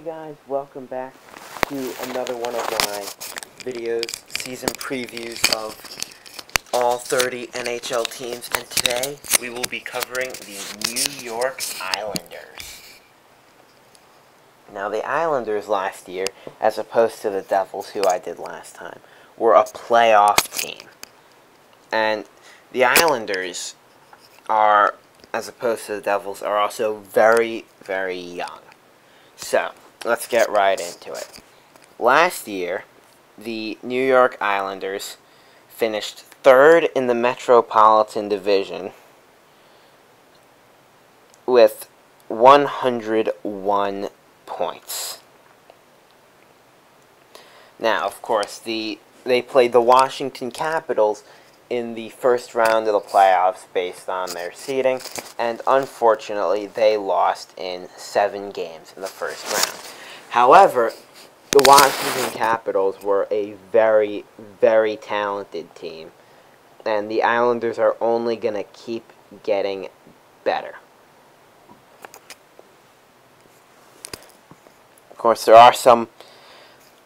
guys, welcome back to another one of my videos, season previews of all 30 NHL teams, and today we will be covering the New York Islanders. Now the Islanders last year, as opposed to the Devils, who I did last time, were a playoff team. And the Islanders are, as opposed to the Devils, are also very, very young. So, let's get right into it. Last year, the New York Islanders finished third in the Metropolitan Division with 101 points. Now, of course, they played the Washington Capitals in the first round of the playoffs based on their seeding, and unfortunately they lost in 7 games in the first round. However, the Washington Capitals were a very, very talented team, and the Islanders are only going to keep getting better. Of course, there are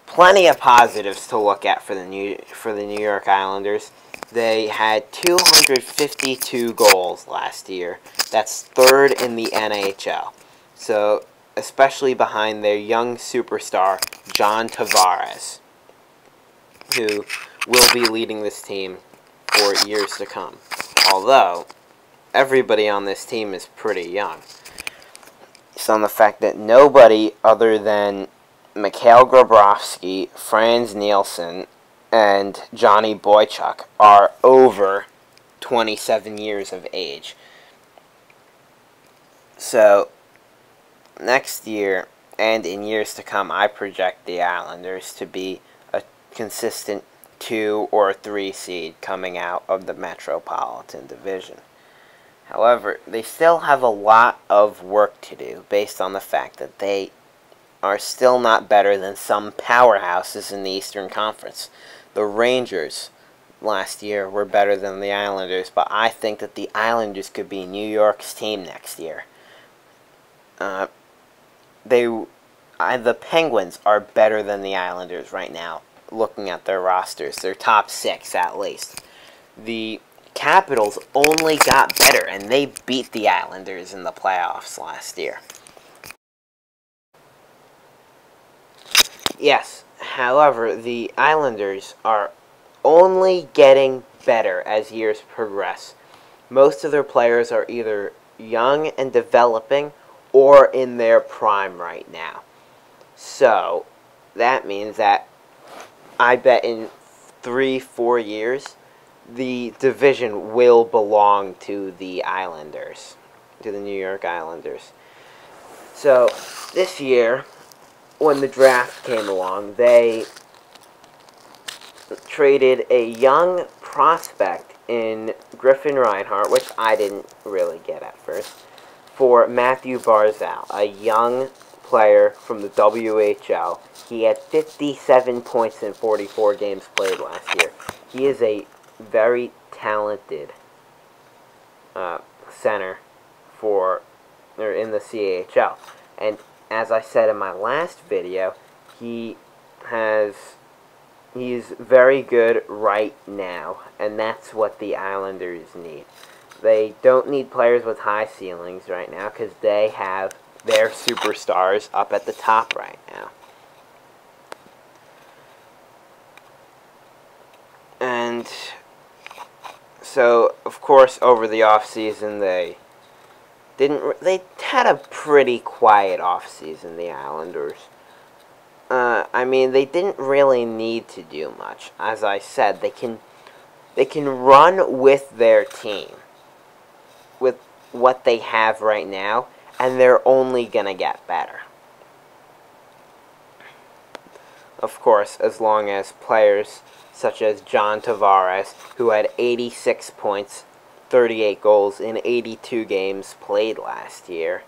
plenty of positives to look at for the New York Islanders. They had 252 goals last year. That's third in the NHL. So, especially behind their young superstar, John Tavares, who will be leading this team for years to come. Although, everybody on this team is pretty young. It's on the fact that nobody other than Mikhail Grabowski, Franz Nielsen, and Johnny Boychuk are over 27 years of age. So, next year, and in years to come, I project the Islanders to be a consistent 2 or 3 seed coming out of the Metropolitan Division. However, they still have a lot of work to do based on the fact that they are still not better than some powerhouses in the Eastern Conference. The Rangers last year were better than the Islanders, but I think that the Islanders could be New York's team next year. The Penguins are better than the Islanders right now, looking at their rosters. Their top 6, at least. The Capitals only got better, and they beat the Islanders in the playoffs last year. Yes, however, the Islanders are only getting better as years progress. Most of their players are either young and developing or in their prime right now. So, that means that I bet in 3-4 years, the division will belong to the Islanders, to the New York Islanders. So, this year, when the draft came along, they traded a young prospect in Griffin Reinhart, which I didn't really get at first, for Matthew Barzal, a young player from the WHL. He had 57 points in 44 games played last year. He is a very talented center in the CHL. And as I said in my last video, he's very good right now, and that's what the Islanders need. They don't need players with high ceilings right now because they have their superstars up at the top right now. And so, of course, over the offseason, they had a pretty quiet offseason, the Islanders. I mean, they didn't really need to do much. As I said, they can run with their team, with what they have right now, and they're only gonna get better. Of course, as long as players such as John Tavares, who had 86 points, 38 goals in 82 games played last year,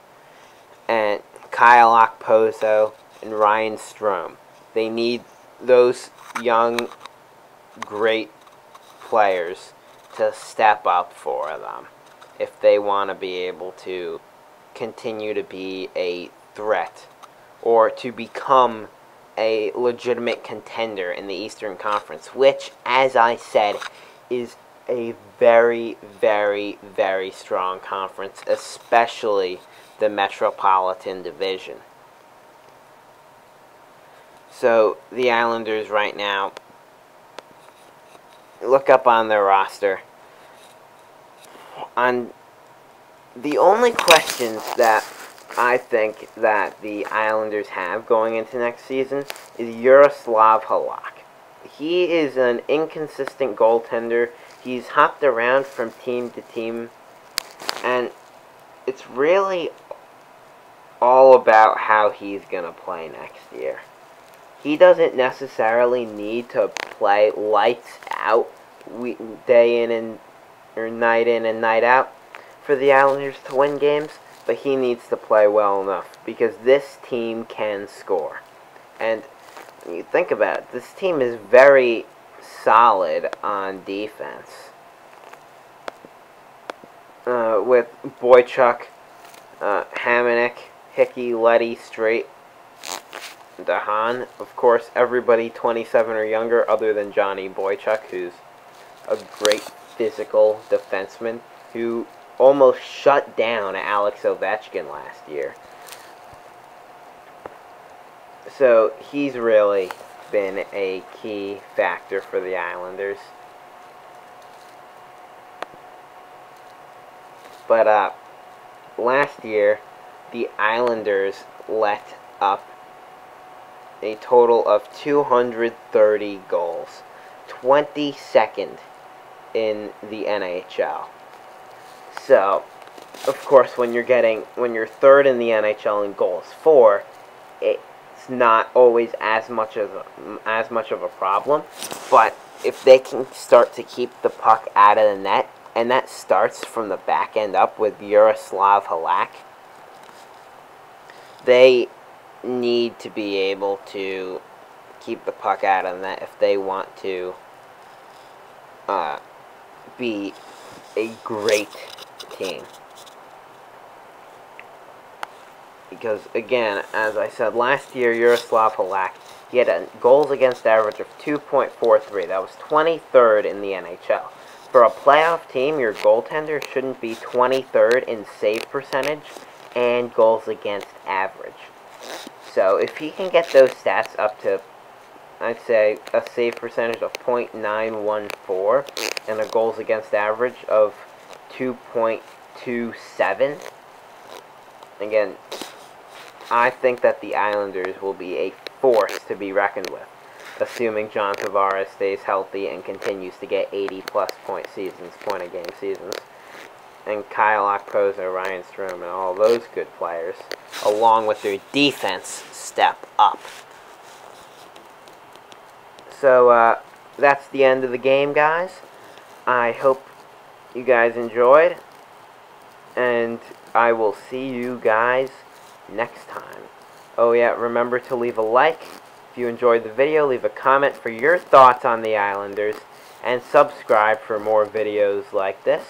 and Kyle Okposo and Ryan Strome. They need those young, great players to step up for them if they want to be able to continue to be a threat or to become a legitimate contender in the Eastern Conference, which, as I said, is a very, very, very strong conference, especially the Metropolitan Division. So, the Islanders right now, look up on their roster. On the only questions that I think that the Islanders have going into next season is Yaroslav Halak. He is an inconsistent goaltender. He's hopped around from team to team, and it's really all about how he's going to play next year. He doesn't necessarily need to play lights out day in and or night in and night out for the Islanders to win games, but he needs to play well enough because this team can score. And when you think about it, this team is very solid on defense. With Boychuk, Hamonic, Hickey, Leddy, Straight, Dahan, of course, everybody 27 or younger other than Johnny Boychuk, who's a great physical defenseman who almost shut down Alex Ovechkin last year. So he's really been a key factor for the Islanders. But last year, the Islanders let up a total of 230 goals, 22nd in the NHL. So, of course, when you're third in the NHL in goals for, it's not always as much of a problem. But if they can start to keep the puck out of the net, and that starts from the back end up with Yaroslav Halak, they need to be able to keep the puck out of the net if they want to be a great team. Because, again, as I said, last year, Yaroslav Halak, he had a goals against average of 2.43. That was 23rd in the NHL. For a playoff team, your goaltender shouldn't be 23rd in save percentage and goals against average. So, if he can get those stats up to, I'd say, a save percentage of .914 and a goals against average of 2.27, again, I think that the Islanders will be a force to be reckoned with, assuming John Tavares stays healthy and continues to get 80-plus point-a-game seasons, and Kyle Okposo, Ryan Strome, and all those good players, along with their defense, step up. So, that's the end of the game, guys. I hope you guys enjoyed, and I will see you guys next time. Oh yeah, remember to leave a like if you enjoyed the video, leave a comment for your thoughts on the Islanders, and subscribe for more videos like this.